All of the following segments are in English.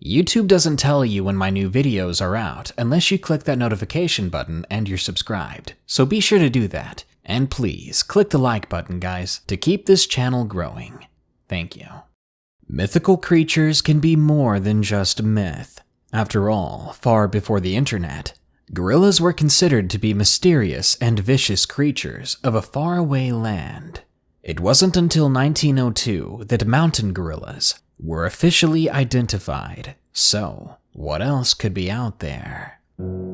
YouTube doesn't tell you when my new videos are out unless you click that notification button and you're subscribed, so be sure to do that. And please, click the like button, guys, to keep this channel growing. Thank you. Mythical creatures can be more than just a myth. After all, far before the internet, gorillas were considered to be mysterious and vicious creatures of a faraway land. It wasn't until 1902 that mountain gorillas were officially identified. So, what else could be out there?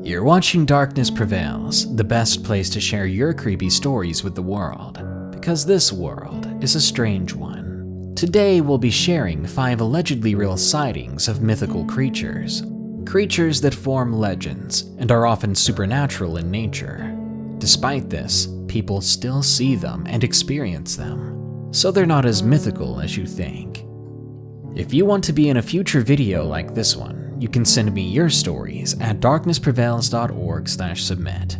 You're watching Darkness Prevails, the best place to share your creepy stories with the world, because this world is a strange one. Today we'll be sharing 5 allegedly real sightings of mythical creatures. Creatures that form legends and are often supernatural in nature. Despite this, people still see them and experience them, so they're not as mythical as you think. If you want to be in a future video like this one, you can send me your stories at darknessprevails.org/submit.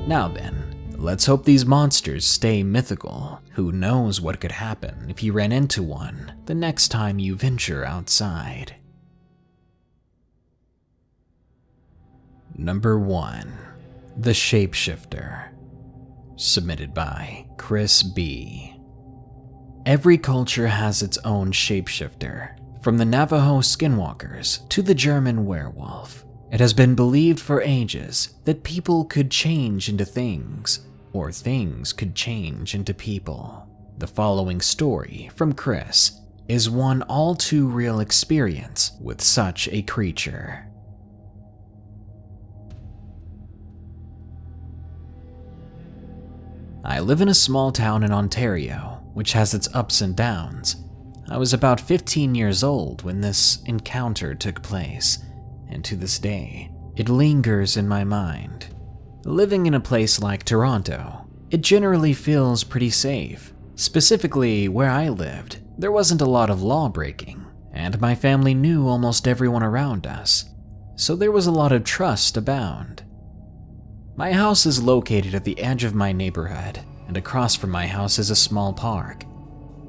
Now then, let's hope these monsters stay mythical. Who knows what could happen if you ran into one the next time you venture outside. Number 1. The Shapeshifter. Submitted by Chris B. Every culture has its own shapeshifter, from the Navajo skinwalkers to the German werewolf. It has been believed for ages that people could change into things, or things could change into people. The following story from Chris is one all too real experience with such a creature. I live in a small town in Ontario, which has its ups and downs. I was about 15 years old when this encounter took place, and to this day, it lingers in my mind. Living in a place like Toronto, it generally feels pretty safe. Specifically, where I lived, there wasn't a lot of law breaking, and my family knew almost everyone around us, so there was a lot of trust abound. My house is located at the edge of my neighborhood, and across from my house is a small park.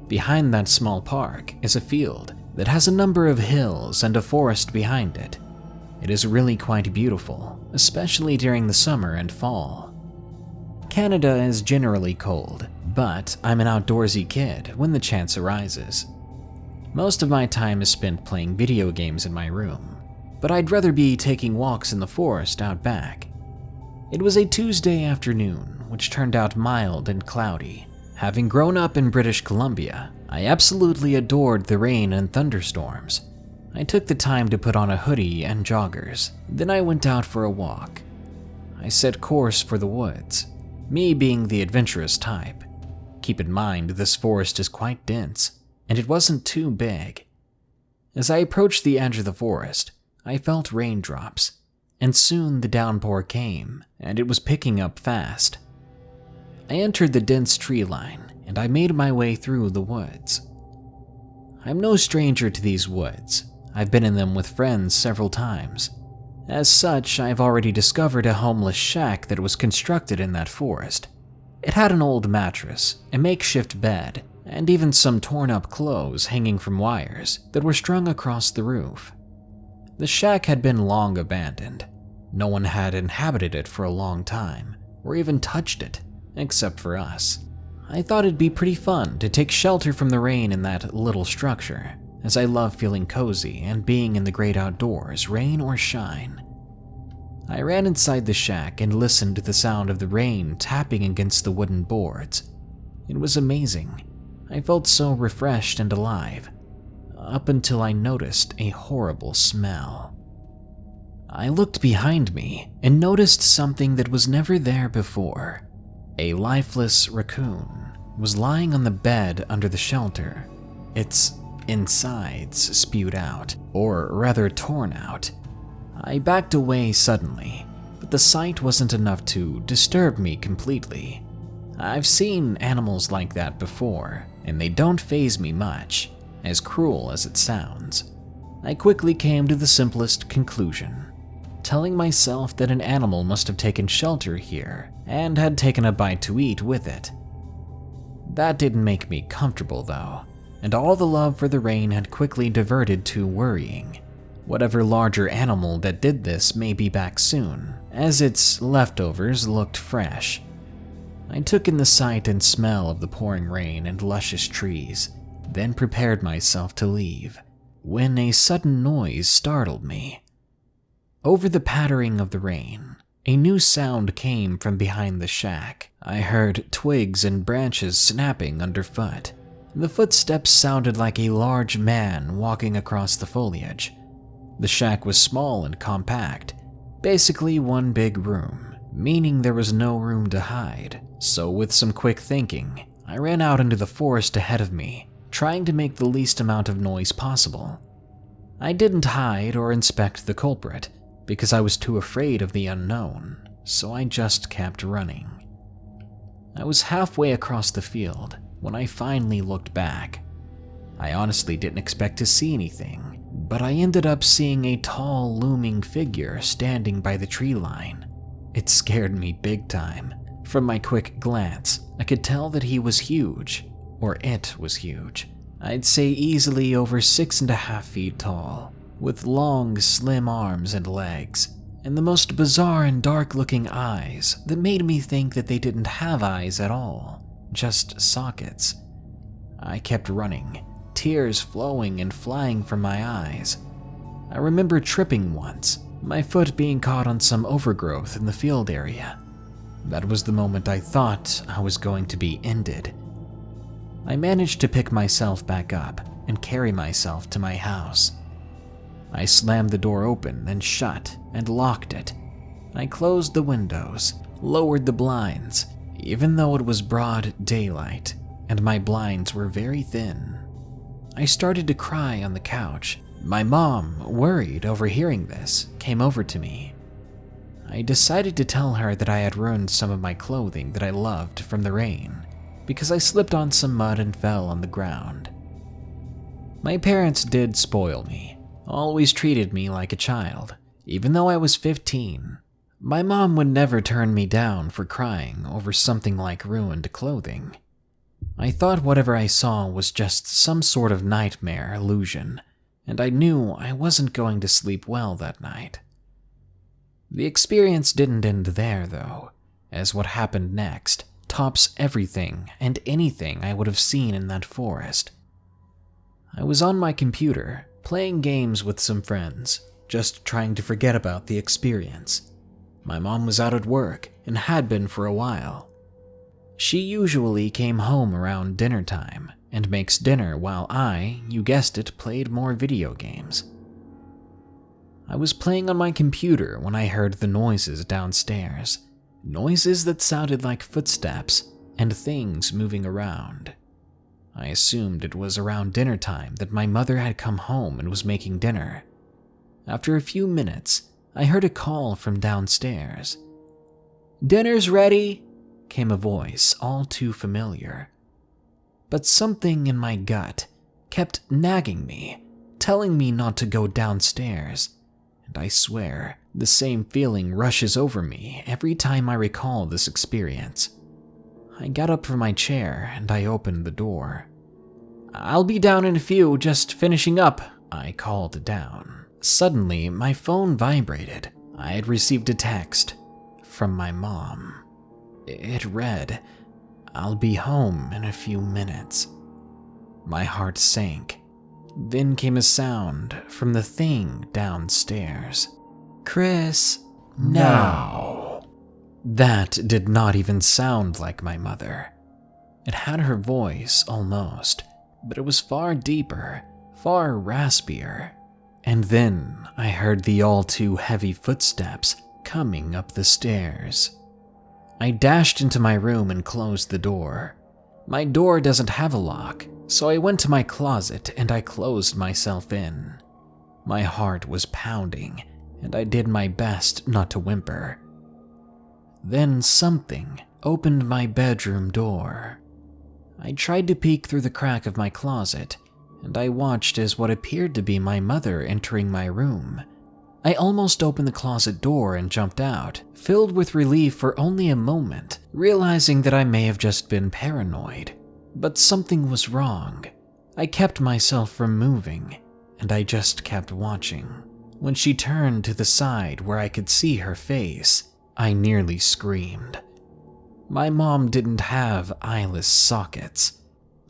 Behind that small park is a field that has a number of hills and a forest behind it. It is really quite beautiful, especially during the summer and fall. Canada is generally cold, but I'm an outdoorsy kid when the chance arises. Most of my time is spent playing video games in my room, but I'd rather be taking walks in the forest out back. It was a Tuesday afternoon, which turned out mild and cloudy. Having grown up in British Columbia, I absolutely adored the rain and thunderstorms. I took the time to put on a hoodie and joggers, then I went out for a walk. I set course for the woods, me being the adventurous type. Keep in mind, this forest is quite dense, and it wasn't too big. As I approached the edge of the forest, I felt raindrops. And soon the downpour came, and it was picking up fast. I entered the dense tree line, and I made my way through the woods. I'm no stranger to these woods. I've been in them with friends several times. As such, I've already discovered a homeless shack that was constructed in that forest. It had an old mattress, a makeshift bed, and even some torn-up clothes hanging from wires that were strung across the roof. The shack had been long abandoned. No one had inhabited it for a long time, or even touched it, except for us. I thought it'd be pretty fun to take shelter from the rain in that little structure, as I love feeling cozy and being in the great outdoors, rain or shine. I ran inside the shack and listened to the sound of the rain tapping against the wooden boards. It was amazing. I felt so refreshed and alive. Up until I noticed a horrible smell. I looked behind me and noticed something that was never there before. A lifeless raccoon was lying on the bed under the shelter, its insides spewed out, or rather torn out. I backed away suddenly, but the sight wasn't enough to disturb me completely. I've seen animals like that before, and they don't faze me much. As cruel as it sounds, I quickly came to the simplest conclusion, telling myself that an animal must have taken shelter here and had taken a bite to eat with it. That didn't make me comfortable though, and all the love for the rain had quickly diverted to worrying. Whatever larger animal that did this may be back soon, as its leftovers looked fresh. I took in the sight and smell of the pouring rain and luscious trees, then prepared myself to leave, when a sudden noise startled me. Over the pattering of the rain, a new sound came from behind the shack. I heard twigs and branches snapping underfoot. The footsteps sounded like a large man walking across the foliage. The shack was small and compact, basically one big room, meaning there was no room to hide. So with some quick thinking, I ran out into the forest ahead of me, trying to make the least amount of noise possible. I didn't hide or inspect the culprit, because I was too afraid of the unknown, so I just kept running. I was halfway across the field when I finally looked back. I honestly didn't expect to see anything, but I ended up seeing a tall, looming figure standing by the tree line. It scared me big time. From my quick glance, I could tell that he was huge, or it was huge. I'd say easily over 6.5 feet tall, with long, slim arms and legs, and the most bizarre and dark-looking eyes that made me think that they didn't have eyes at all, just sockets. I kept running, tears flowing and flying from my eyes. I remember tripping once, my foot being caught on some overgrowth in the field area. That was the moment I thought I was going to be ended. I managed to pick myself back up and carry myself to my house. I slammed the door open and shut and locked it. I closed the windows, lowered the blinds, even though it was broad daylight and my blinds were very thin. I started to cry on the couch. My mom, worried overhearing this, came over to me. I decided to tell her that I had ruined some of my clothing that I loved from the rain, because I slipped on some mud and fell on the ground. My parents did spoil me, always treated me like a child, even though I was 15. My mom would never turn me down for crying over something like ruined clothing. I thought whatever I saw was just some sort of nightmare illusion, and I knew I wasn't going to sleep well that night. The experience didn't end there, though, as what happened next tops everything and anything I would have seen in that forest. I was on my computer, playing games with some friends, just trying to forget about the experience. My mom was out at work and had been for a while. She usually came home around dinner time and makes dinner while I, you guessed it, played more video games. I was playing on my computer when I heard the noises downstairs. Noises that sounded like footsteps and things moving around. I assumed it was around dinner time that my mother had come home and was making dinner. After a few minutes, I heard a call from downstairs. "Dinner's ready," came a voice all too familiar. But something in my gut kept nagging me, telling me not to go downstairs. And I swear, the same feeling rushes over me every time I recall this experience. I got up from my chair and I opened the door. "I'll be down in a few, just finishing up," I called down. Suddenly, my phone vibrated. I had received a text from my mom. It read, "I'll be home in a few minutes." My heart sank. Then came a sound from the thing downstairs. "Chris, now." That did not even sound like my mother. It had her voice almost, but it was far deeper, far raspier. And then I heard the all too heavy footsteps coming up the stairs. I dashed into my room and closed the door. My door doesn't have a lock, so I went to my closet and I closed myself in. My heart was pounding, and I did my best not to whimper. Then something opened my bedroom door. I tried to peek through the crack of my closet, and I watched as what appeared to be my mother entering my room. I almost opened the closet door and jumped out, filled with relief for only a moment, realizing that I may have just been paranoid. But something was wrong. I kept myself from moving, and I just kept watching. When she turned to the side where I could see her face, I nearly screamed. My mom didn't have eyeless sockets.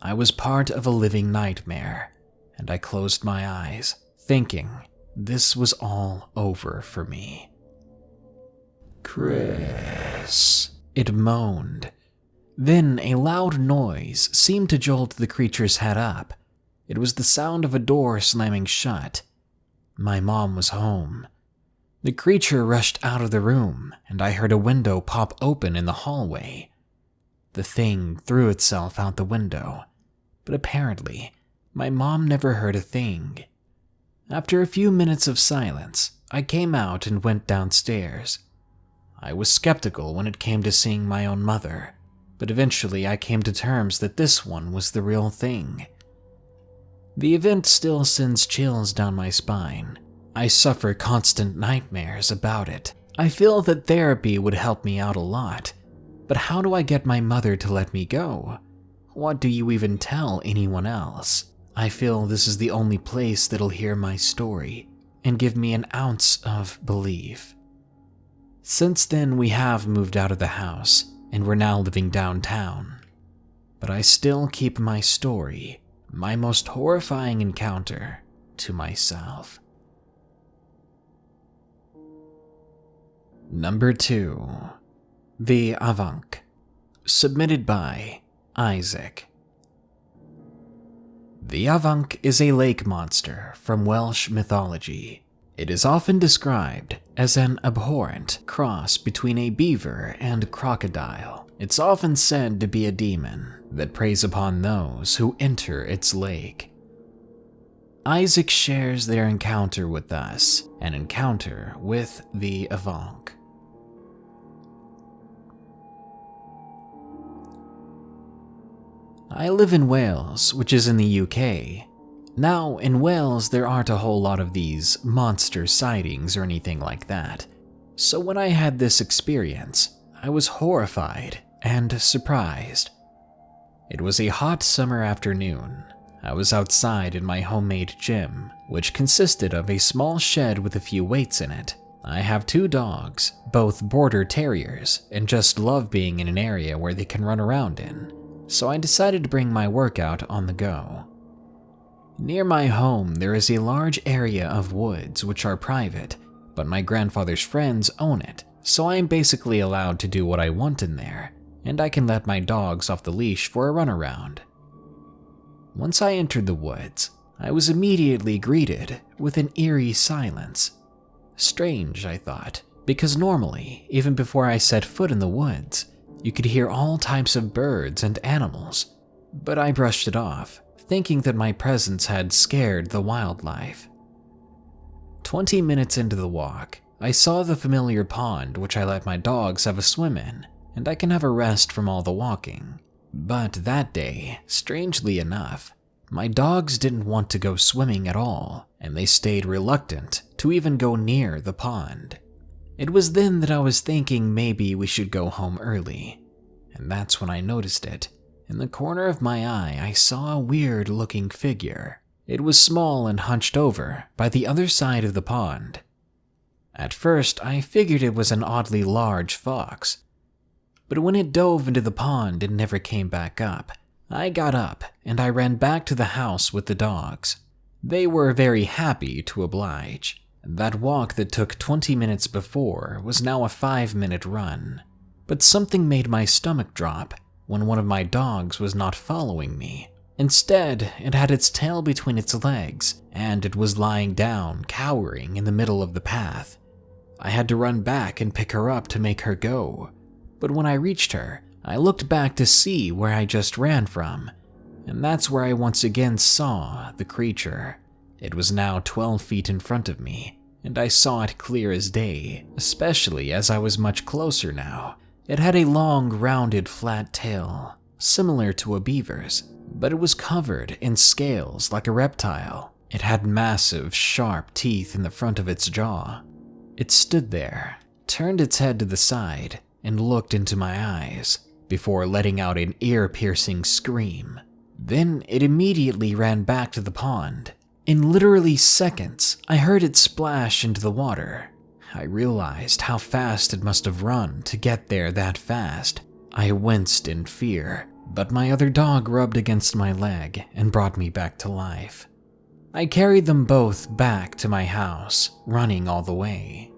I was part of a living nightmare, and I closed my eyes, thinking this was all over for me. "Chris," it moaned. Then a loud noise seemed to jolt the creature's head up. It was the sound of a door slamming shut. My mom was home. The creature rushed out of the room, and I heard a window pop open in the hallway. The thing threw itself out the window, but apparently, my mom never heard a thing. After a few minutes of silence, I came out and went downstairs. I was skeptical when it came to seeing my own mother, but eventually I came to terms that this one was the real thing. The event still sends chills down my spine. I suffer constant nightmares about it. I feel that therapy would help me out a lot, but how do I get my mother to let me go? What do you even tell anyone else? I feel this is the only place that'll hear my story and give me an ounce of belief. Since then, we have moved out of the house, and we're now living downtown. But I still keep my story, my most horrifying encounter, to myself. Number 2. The Afanc. Submitted by Isaac. The Afanc is a lake monster from Welsh mythology. It is often described as an abhorrent cross between a beaver and crocodile. It's often said to be a demon that preys upon those who enter its lake. Isaac shares their encounter with us, an encounter with the Afanc. I live in Wales, which is in the UK. Now, in Wales, there aren't a whole lot of these monster sightings or anything like that. So when I had this experience, I was horrified and surprised. It was a hot summer afternoon. I was outside in my homemade gym, which consisted of a small shed with a few weights in it. I have 2 dogs, both border terriers, and just love being in an area where they can run around in. So I decided to bring my workout on the go. Near my home, there is a large area of woods which are private, but my grandfather's friends own it, so I am basically allowed to do what I want in there, and I can let my dogs off the leash for a runaround. Once I entered the woods, I was immediately greeted with an eerie silence. Strange, I thought, because normally, even before I set foot in the woods, you could hear all types of birds and animals, but I brushed it off, thinking that my presence had scared the wildlife. 20 minutes into the walk, I saw the familiar pond which I let my dogs have a swim in, and I can have a rest from all the walking. But that day, strangely enough, my dogs didn't want to go swimming at all, and they stayed reluctant to even go near the pond. It was then that I was thinking maybe we should go home early, and that's when I noticed it. In the corner of my eye, I saw a weird-looking figure. It was small and hunched over by the other side of the pond. At first, I figured it was an oddly large fox, but when it dove into the pond and never came back up, I got up and I ran back to the house with the dogs. They were very happy to oblige. That walk that took 20 minutes before was now a 5-minute run, but something made my stomach drop when one of my dogs was not following me. Instead, it had its tail between its legs, and it was lying down, cowering in the middle of the path. I had to run back and pick her up to make her go, but when I reached her, I looked back to see where I just ran from, and that's where I once again saw the creature. It was now 12 feet in front of me, and I saw it clear as day, especially as I was much closer now. It had a long, rounded, flat tail, similar to a beaver's, but it was covered in scales like a reptile. It had massive, sharp teeth in the front of its jaw. It stood there, turned its head to the side, and looked into my eyes, before letting out an ear-piercing scream. Then it immediately ran back to the pond, In literally seconds, I heard it splash into the water. I realized how fast it must have run to get there that fast. I winced in fear, but my other dog rubbed against my leg and brought me back to life. I carried them both back to my house, running all the way.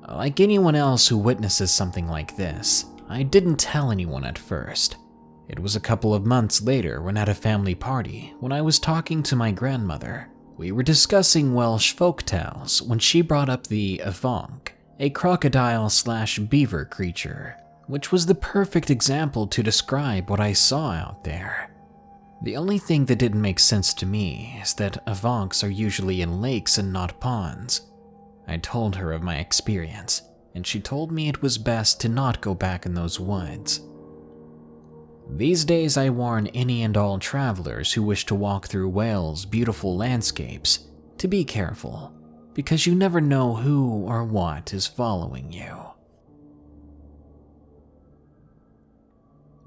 Like anyone else who witnesses something like this, I didn't tell anyone at first. It was a couple of months later when at a family party, when I was talking to my grandmother. We were discussing Welsh folktales when she brought up the Afanc, a crocodile/beaver creature, which was the perfect example to describe what I saw out there. The only thing that didn't make sense to me is that Afancs are usually in lakes and not ponds. I told her of my experience, and she told me it was best to not go back in those woods. These days I warn any and all travelers who wish to walk through Wales' beautiful landscapes to be careful, because you never know who or what is following you.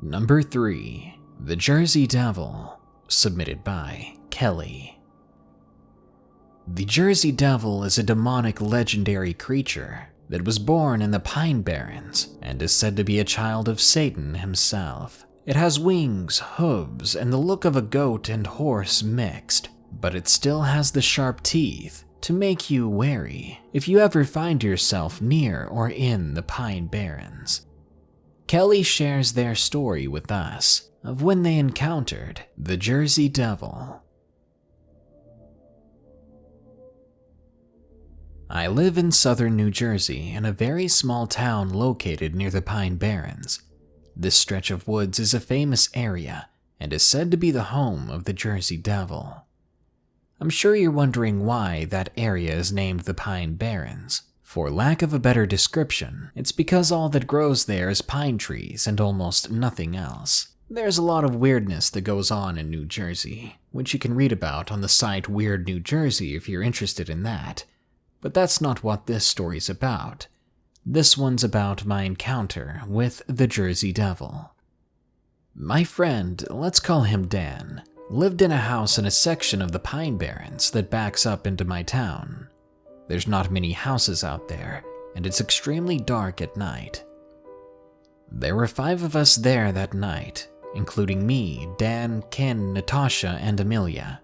Number 3. The Jersey Devil, submitted by Kelly. The Jersey Devil is a demonic legendary creature that was born in the Pine Barrens and is said to be a child of Satan himself. It has wings, hooves, and the look of a goat and horse mixed, but it still has the sharp teeth to make you wary if you ever find yourself near or in the Pine Barrens. Kelly shares their story with us of when they encountered the Jersey Devil. I live in southern New Jersey in a very small town located near the Pine Barrens. This stretch of woods is a famous area and is said to be the home of the Jersey Devil. I'm sure you're wondering why that area is named the Pine Barrens. For lack of a better description, it's because all that grows there is pine trees and almost nothing else. There's a lot of weirdness that goes on in New Jersey, which you can read about on the site Weird New Jersey if you're interested in that. But that's not what this story's about. This one's about my encounter with the Jersey Devil. My friend, let's call him Dan, lived in a house in a section of the Pine Barrens that backs up into my town. There's not many houses out there, and it's extremely dark at night. There were 5 of us there that night, including me, Dan, Ken, Natasha, and Amelia.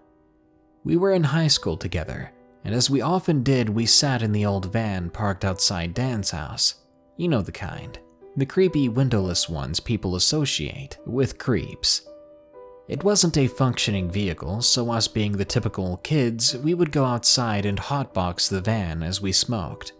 We were in high school together, and as we often did, we sat in the old van parked outside Dan's house. You know the kind. The creepy windowless ones people associate with creeps. It wasn't a functioning vehicle, so us being the typical kids, we would go outside and hotbox the van as we smoked.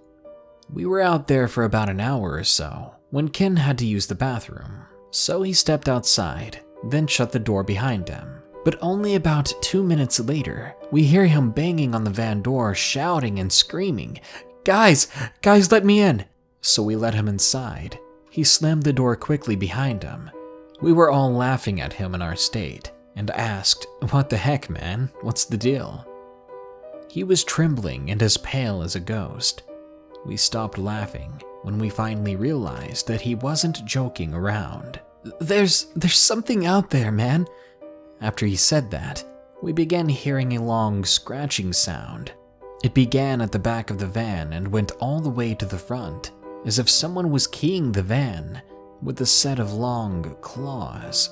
We were out there for about an hour or so, when Ken had to use the bathroom, so he stepped outside, then shut the door behind him. But only about 2 minutes later, we hear him banging on the van door, shouting and screaming, Guys, let me in!" So we let him inside. He slammed the door quickly behind him. We were all laughing at him in our state, and asked, "What the heck, man? What's the deal?" He was trembling and as pale as a ghost. We stopped laughing when we finally realized that he wasn't joking around. There's something out there, man." After he said that, we began hearing a long scratching sound. It began at the back of the van and went all the way to the front, as if someone was keying the van with a set of long claws.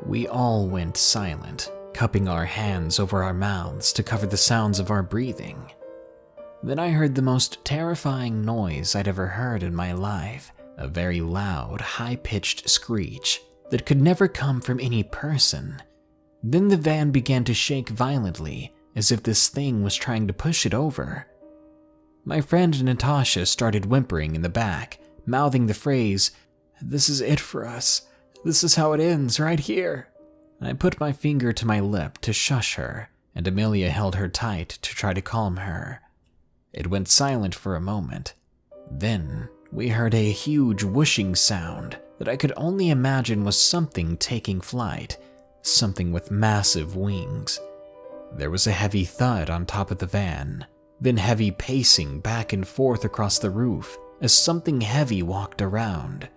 We all went silent, cupping our hands over our mouths to cover the sounds of our breathing. Then I heard the most terrifying noise I'd ever heard in my life, a very loud, high-pitched screech that could never come from any person. Then the van began to shake violently, as if this thing was trying to push it over. My friend Natasha started whimpering in the back, mouthing the phrase, "This is it for us. This is how it ends, right here." I put my finger to my lip to shush her, and Amelia held her tight to try to calm her. It went silent for a moment. Then we heard a huge whooshing sound that I could only imagine was something taking flight, something with massive wings. There was a heavy thud on top of the van, then heavy pacing back and forth across the roof as something heavy walked around.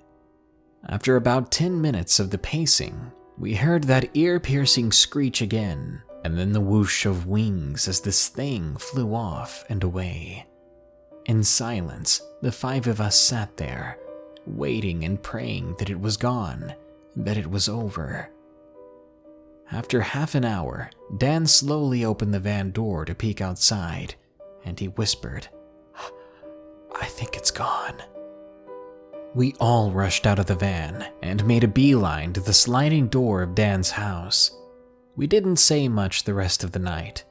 After about 10 minutes of the pacing, we heard that ear-piercing screech again, and then the whoosh of wings as this thing flew off and away. In silence, the 5 of us sat there, waiting and praying that it was gone, that it was over. After half an hour, Dan slowly opened the van door to peek outside, and he whispered, "I think it's gone." We all rushed out of the van and made a beeline to the sliding door of Dan's house. We didn't say much the rest of the night.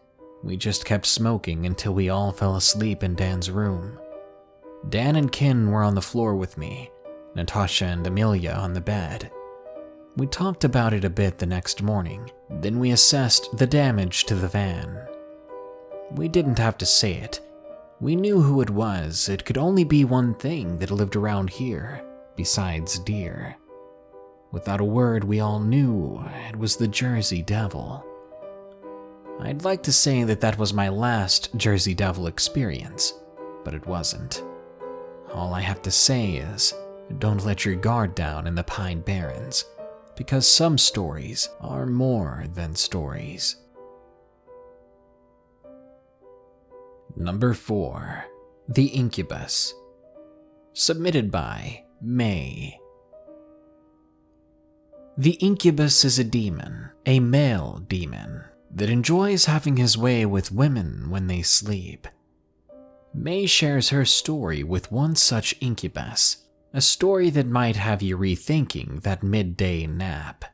We just kept smoking until we all fell asleep in Dan's room. Dan and Kin were on the floor with me, Natasha and Amelia on the bed. We talked about it a bit the next morning, then we assessed the damage to the van. We didn't have to say it. We knew who it was. It could only be one thing that lived around here, besides deer. Without a word, we all knew it was the Jersey Devil. I'd like to say that that was my last Jersey Devil experience, but it wasn't. All I have to say is, don't let your guard down in the Pine Barrens, because some stories are more than stories. Number 4. The Incubus. Submitted by May. The Incubus is a demon, a male demon, that enjoys having his way with women when they sleep. May shares her story with one such incubus, a story that might have you rethinking that midday nap.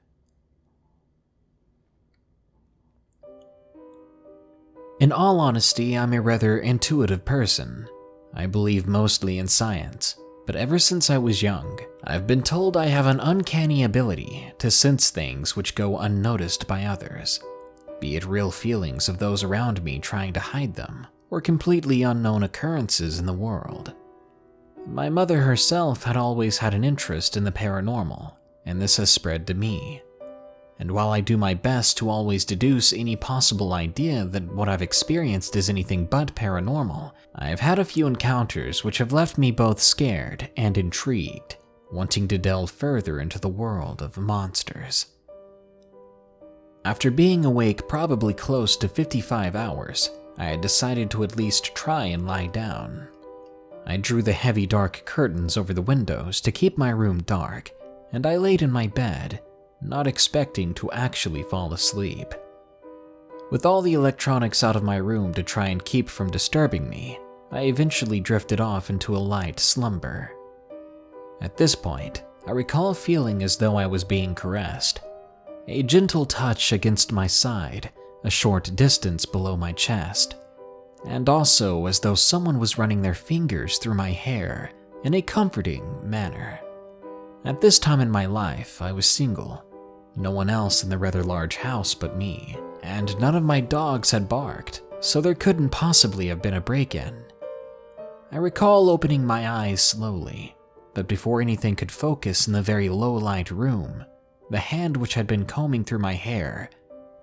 In all honesty, I'm a rather intuitive person. I believe mostly in science, but ever since I was young, I've been told I have an uncanny ability to sense things which go unnoticed by others, be it real feelings of those around me trying to hide them, or completely unknown occurrences in the world. My mother herself had always had an interest in the paranormal, and this has spread to me. And while I do my best to always deduce any possible idea that what I've experienced is anything but paranormal, I've had a few encounters which have left me both scared and intrigued, wanting to delve further into the world of monsters. After being awake probably close to 55 hours, I had decided to at least try and lie down. I drew the heavy dark curtains over the windows to keep my room dark, and I laid in my bed, not expecting to actually fall asleep. With all the electronics out of my room to try and keep from disturbing me, I eventually drifted off into a light slumber. At this point, I recall feeling as though I was being caressed. A gentle touch against my side, a short distance below my chest, and also as though someone was running their fingers through my hair in a comforting manner. At this time in my life, I was single. No one else in the rather large house but me, and none of my dogs had barked, so there couldn't possibly have been a break-in. I recall opening my eyes slowly, but before anything could focus in the very low-light room, the hand which had been combing through my hair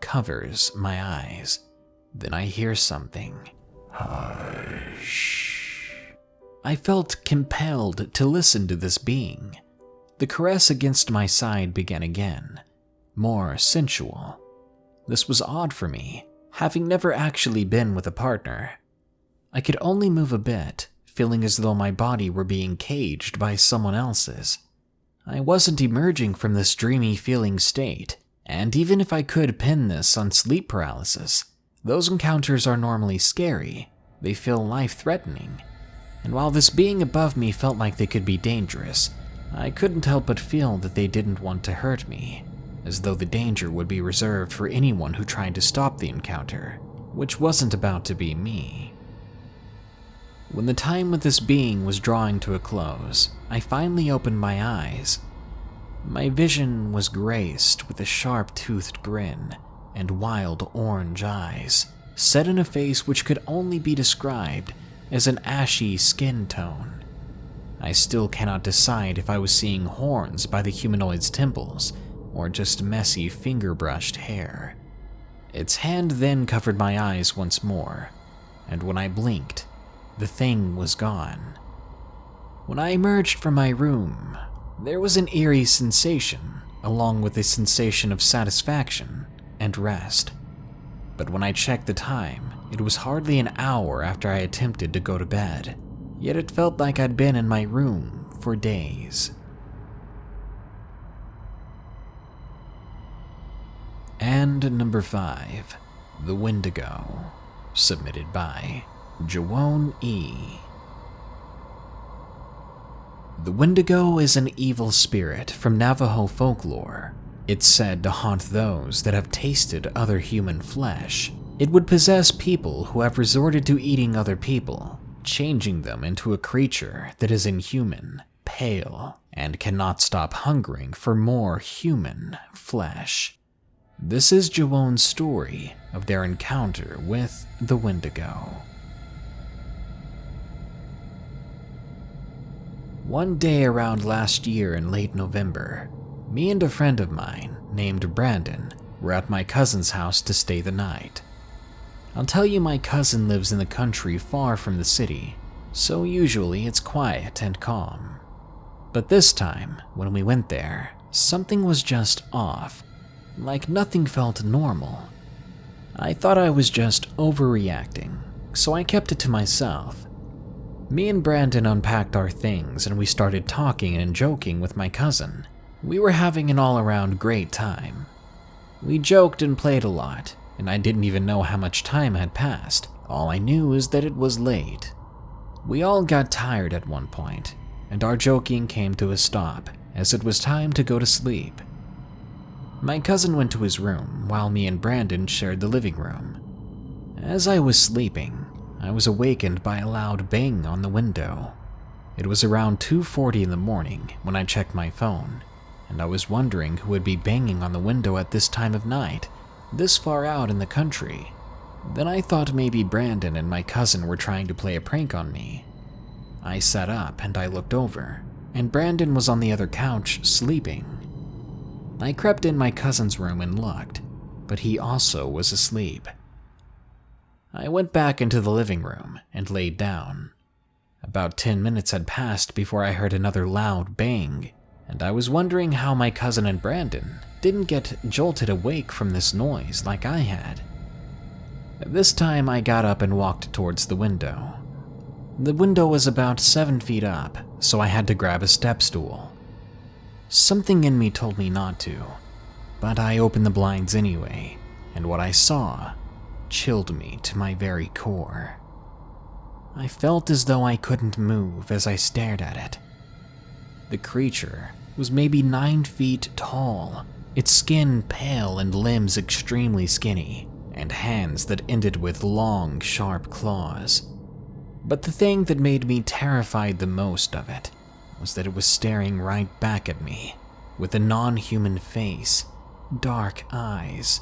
covers my eyes. Then I hear something. Hush. I felt compelled to listen to this being. The caress against my side began again, more sensual. This was odd for me, having never actually been with a partner. I could only move a bit, feeling as though my body were being caged by someone else's. I wasn't emerging from this dreamy feeling state, and even if I could pin this on sleep paralysis, those encounters are normally scary. They feel life-threatening. And while this being above me felt like they could be dangerous, I couldn't help but feel that they didn't want to hurt me, as though the danger would be reserved for anyone who tried to stop the encounter, which wasn't about to be me. When the time with this being was drawing to a close, I finally opened my eyes. My vision was graced with a sharp-toothed grin and wild orange eyes, set in a face which could only be described as an ashy skin tone. I still cannot decide if I was seeing horns by the humanoid's temples or just messy finger-brushed hair. Its hand then covered my eyes once more, and when I blinked, the thing was gone. When I emerged from my room, there was an eerie sensation, along with a sensation of satisfaction and rest. but when I checked the time, it was hardly an hour after I attempted to go to bed, yet it felt like I'd been in my room for days. And number 5, The Wendigo, submitted by Jawon E. The Wendigo is an evil spirit from Navajo folklore. It's said to haunt those that have tasted other human flesh. It would possess people who have resorted to eating other people, changing them into a creature that is inhuman, pale, and cannot stop hungering for more human flesh. This is Jawon's story of their encounter with the Wendigo. One day around last year in late November, me and a friend of mine named Brandon were at my cousin's house to stay the night. I'll tell you, my cousin lives in the country far from the city, so usually it's quiet and calm. But this time, when we went there, something was just off, like nothing felt normal. I thought I was just overreacting, so I kept it to myself. Me and Brandon unpacked our things and we started talking and joking with my cousin. We were having an all-around great time. We joked and played a lot, and I didn't even know how much time had passed. All I knew is that it was late. We all got tired at one point, and our joking came to a stop as it was time to go to sleep. My cousin went to his room while me and Brandon shared the living room. As I was sleeping, I was awakened by a loud bang on the window. It was around 2:40 in the morning when I checked my phone, and I was wondering who would be banging on the window at this time of night, this far out in the country. Then I thought maybe Brandon and my cousin were trying to play a prank on me. I sat up and I looked over, and Brandon was on the other couch sleeping. I crept in my cousin's room and looked, but he also was asleep. I went back into the living room and laid down. About 10 minutes had passed before I heard another loud bang, and I was wondering how my cousin and Brandon didn't get jolted awake from this noise like I had. This time I got up and walked towards the window. The window was about 7 feet up, so I had to grab a step stool. Something in me told me not to, but I opened the blinds anyway, and what I saw chilled me to my very core. I felt as though I couldn't move as I stared at it. The creature was maybe 9 feet tall, its skin pale and limbs extremely skinny, and hands that ended with long, sharp claws. But the thing that made me terrified the most of it was that it was staring right back at me, with a non-human face, dark eyes.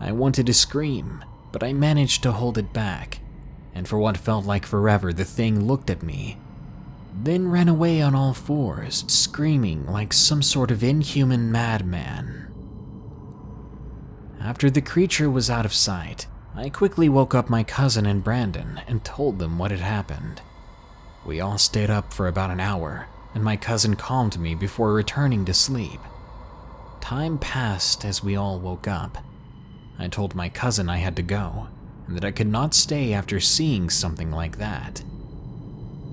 I wanted to scream, but I managed to hold it back, and for what felt like forever the thing looked at me, then ran away on all fours, screaming like some sort of inhuman madman. After the creature was out of sight, I quickly woke up my cousin and Brandon and told them what had happened. We all stayed up for about an hour, and my cousin calmed me before returning to sleep. Time passed as we all woke up. I told my cousin I had to go, and that I could not stay after seeing something like that.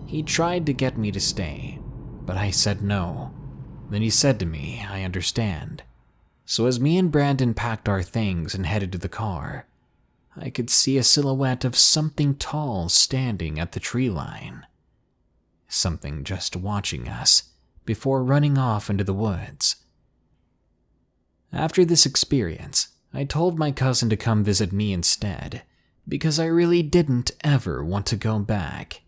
He tried to get me to stay, but I said no. Then he said to me, "I understand." So as me and Brandon packed our things and headed to the car, I could see a silhouette of something tall standing at the tree line. Something just watching us before running off into the woods. After this experience, I told my cousin to come visit me instead, because I really didn't ever want to go back.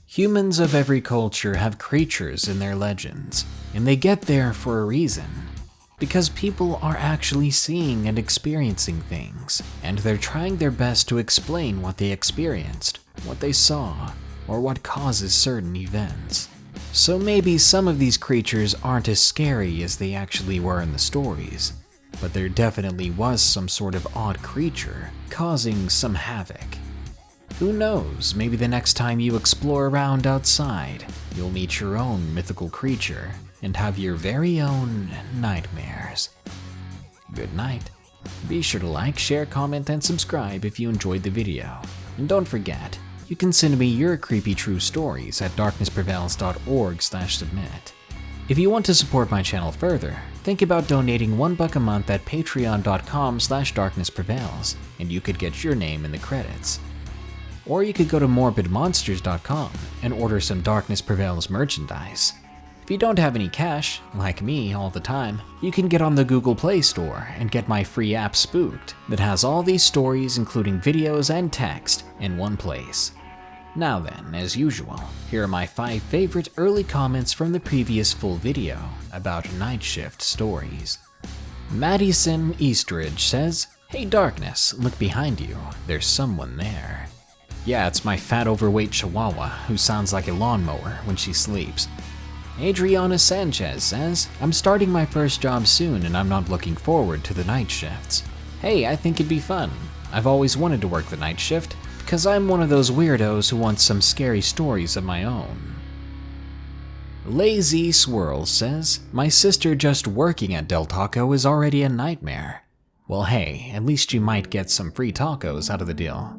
Humans of every culture have creatures in their legends, and they get there for a reason. Because people are actually seeing and experiencing things, and they're trying their best to explain what they experienced, what they saw, or what causes certain events. So maybe some of these creatures aren't as scary as they actually were in the stories, but there definitely was some sort of odd creature causing some havoc. Who knows, maybe the next time you explore around outside, you'll meet your own mythical creature and have your very own nightmares. Good night. Be sure to like, share, comment, and subscribe if you enjoyed the video. And don't forget, you can send me your creepy true stories at darknessprevails.org/submit. If you want to support my channel further, think about donating $1 a month at patreon.com/darknessprevails, and you could get your name in the credits. Or you could go to morbidmonsters.com and order some Darkness Prevails merchandise. If you don't have any cash, like me all the time, you can get on the Google Play Store and get my free app Spooked that has all these stories including videos and text in one place. Now then, as usual, here are my 5 favorite early comments from the previous full video about night shift stories. Madison Eastridge says, "Hey Darkness, look behind you, there's someone there." Yeah, it's my fat overweight chihuahua who sounds like a lawnmower when she sleeps. Adriana Sanchez says, "I'm starting my first job soon and I'm not looking forward to the night shifts. Hey, I think it'd be fun. I've always wanted to work the night shift because I'm one of those weirdos who wants some scary stories of my own." Lazy Swirl says, "My sister just working at Del Taco is already a nightmare." Well hey, at least you might get some free tacos out of the deal.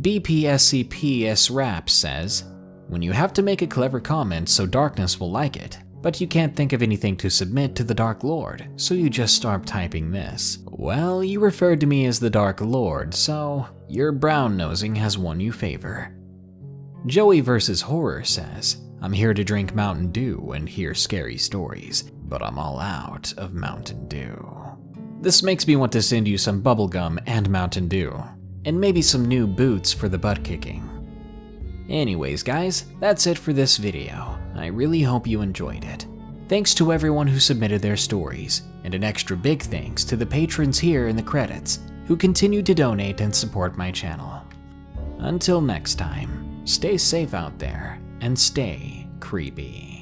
BPSCPS Rap says, "When you have to make a clever comment so Darkness will like it, but you can't think of anything to submit to the Dark Lord, so you just start typing this. Well, you referred to me as the Dark Lord, so your brown nosing has won you favor." Joey vs. Horror says, "I'm here to drink Mountain Dew and hear scary stories, but I'm all out of Mountain Dew." This makes me want to send you some bubblegum and Mountain Dew, and maybe some new boots for the butt kicking. Anyways guys, that's it for this video. I really hope you enjoyed it. Thanks to everyone who submitted their stories, and an extra big thanks to the patrons here in the credits who continue to donate and support my channel. Until next time, stay safe out there and stay creepy.